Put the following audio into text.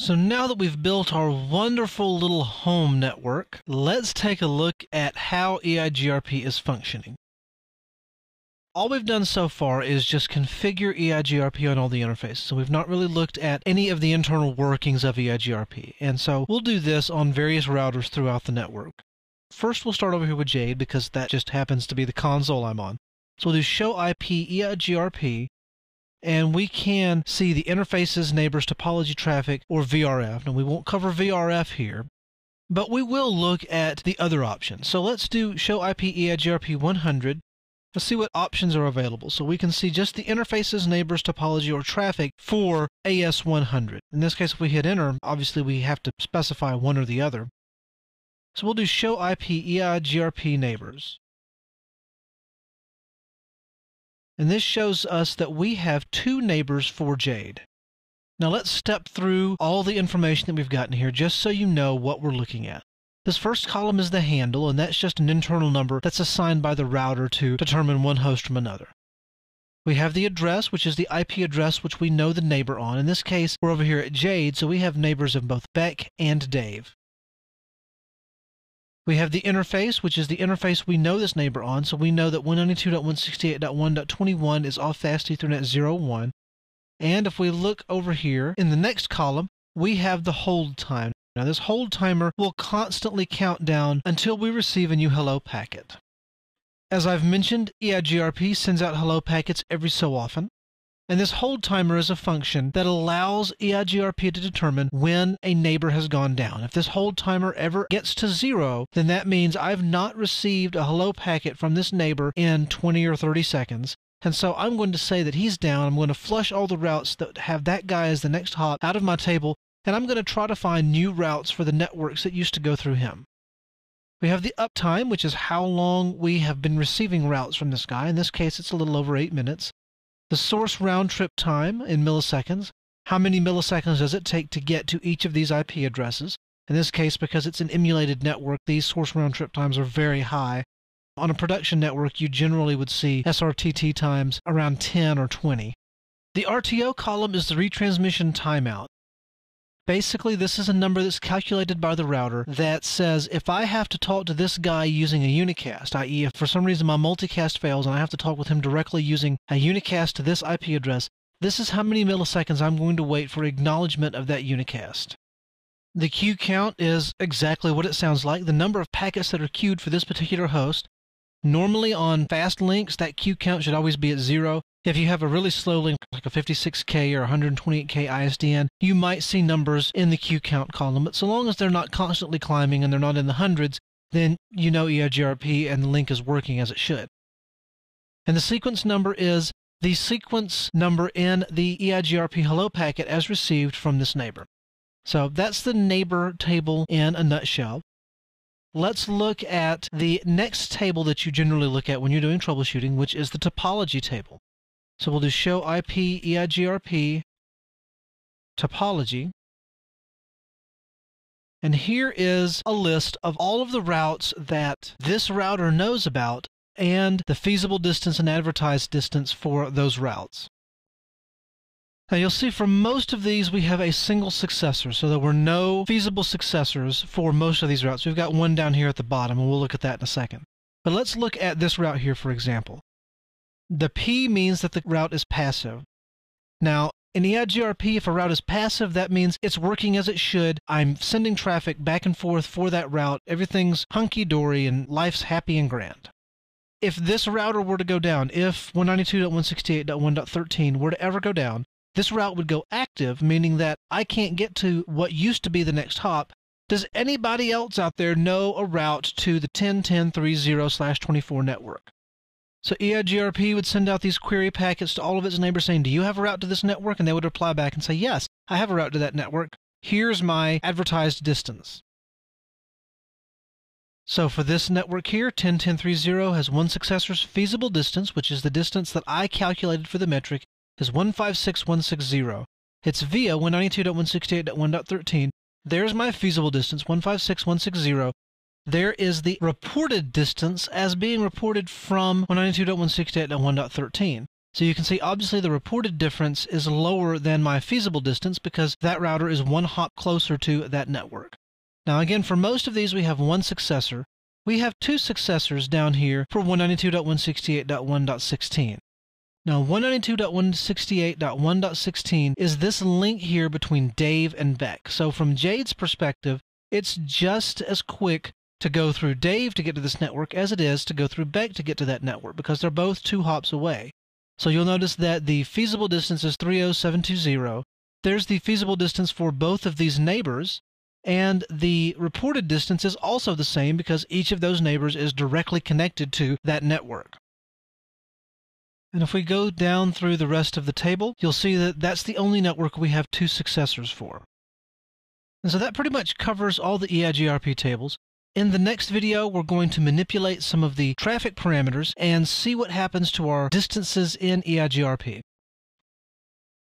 So now that we've built our wonderful little home network, let's take a look at how EIGRP is functioning. All we've done so far is just configure EIGRP on all the interfaces. So we've not really looked at any of the internal workings of EIGRP. And so we'll do this on various routers throughout the network. First, we'll start over here with Jade because that just happens to be the console I'm on. So we'll do show IP EIGRP. And we can see the interfaces, neighbors, topology, traffic, or VRF. Now, we won't cover VRF here, but we will look at the other options. So let's do show IP EIGRP 100. Let's see what options are available. So we can see just the interfaces, neighbors, topology, or traffic for AS100. In this case, if we hit enter, obviously we have to specify one or the other. So we'll do show IP EIGRP neighbors. And this shows us that we have two neighbors for Jade. Now let's step through all the information that we've gotten here just so you know what we're looking at. This first column is the handle, and that's just an internal number that's assigned by the router to determine one host from another. We have the address, which is the IP address which we know the neighbor on. In this case, we're over here at Jade, so we have neighbors of both Beck and Dave. We have the interface, which is the interface we know this neighbor on, so we know that 192.168.1.21 is off Fast Ethernet 01. And if we look over here in the next column, we have the hold time. Now this hold timer will constantly count down until we receive a new hello packet. As I've mentioned, EIGRP sends out hello packets every so often. And this hold timer is a function that allows EIGRP to determine when a neighbor has gone down. If this hold timer ever gets to 0, then that means I've not received a hello packet from this neighbor in 20 or 30 seconds. And so I'm going to say that he's down. I'm going to flush all the routes that have that guy as the next hop out of my table, and I'm going to try to find new routes for the networks that used to go through him. We have the uptime, which is how long we have been receiving routes from this guy. In this case, it's a little over 8 minutes. The source round-trip time in milliseconds. How many milliseconds does it take to get to each of these IP addresses? In this case, because it's an emulated network, these source round-trip times are very high. On a production network, you generally would see SRTT times around 10 or 20. The RTO column is the retransmission timeout. Basically, this is a number that's calculated by the router that says if I have to talk to this guy using a unicast, i.e. if for some reason my multicast fails and I have to talk with him directly using a unicast to this IP address, this is how many milliseconds I'm going to wait for acknowledgement of that unicast. The queue count is exactly what it sounds like, the number of packets that are queued for this particular host. Normally on fast links, that queue count should always be at 0. If you have a really slow link, like a 56K or 128K ISDN, you might see numbers in the queue count column. But so long as they're not constantly climbing and they're not in the hundreds, then you know EIGRP and the link is working as it should. And the sequence number is the sequence number in the EIGRP hello packet as received from this neighbor. So that's the neighbor table in a nutshell. Let's look at the next table that you generally look at when you're doing troubleshooting, which is the topology table. So we'll do show IP EIGRP topology. And here is a list of all of the routes that this router knows about and the feasible distance and advertised distance for those routes. Now you'll see for most of these we have a single successor, so there were no feasible successors for most of these routes. We've got one down here at the bottom, and we'll look at that in a second. But let's look at this route here, for example. The P means that the route is passive. Now, in EIGRP, if a route is passive, that means it's working as it should. I'm sending traffic back and forth for that route. Everything's hunky-dory and life's happy and grand. If this router were to go down, if 192.168.1.13 were to ever go down, this route would go active, meaning that I can't get to what used to be the next hop. Does anybody else out there know a route to the 10.10.30/24 network? So EIGRP would send out these query packets to all of its neighbors saying, do you have a route to this network? And they would reply back and say, yes, I have a route to that network. Here's my advertised distance. So for this network here, 10.10.30 has one successor's feasible distance, which is the distance that I calculated for the metric, is 156.160. It's via 192.168.1.13. There's my feasible distance, 156.160. There is the reported distance as being reported from 192.168.1.13. So you can see obviously the reported difference is lower than my feasible distance because that router is one hop closer to that network. Now again, for most of these we have one successor. We have two successors down here for 192.168.1.16. Now 192.168.1.16 is this link here between Dave and Beck. So from Jade's perspective, it's just as quick to go through Dave to get to this network as it is to go through Beck to get to that network because they're both 2 hops away. So you'll notice that the feasible distance is 30720. There's the feasible distance for both of these neighbors, and the reported distance is also the same because each of those neighbors is directly connected to that network. And if we go down through the rest of the table, you'll see that that's the only network we have 2 successors for. And so that pretty much covers all the EIGRP tables. In the next video, we're going to manipulate some of the traffic parameters and see what happens to our distances in EIGRP.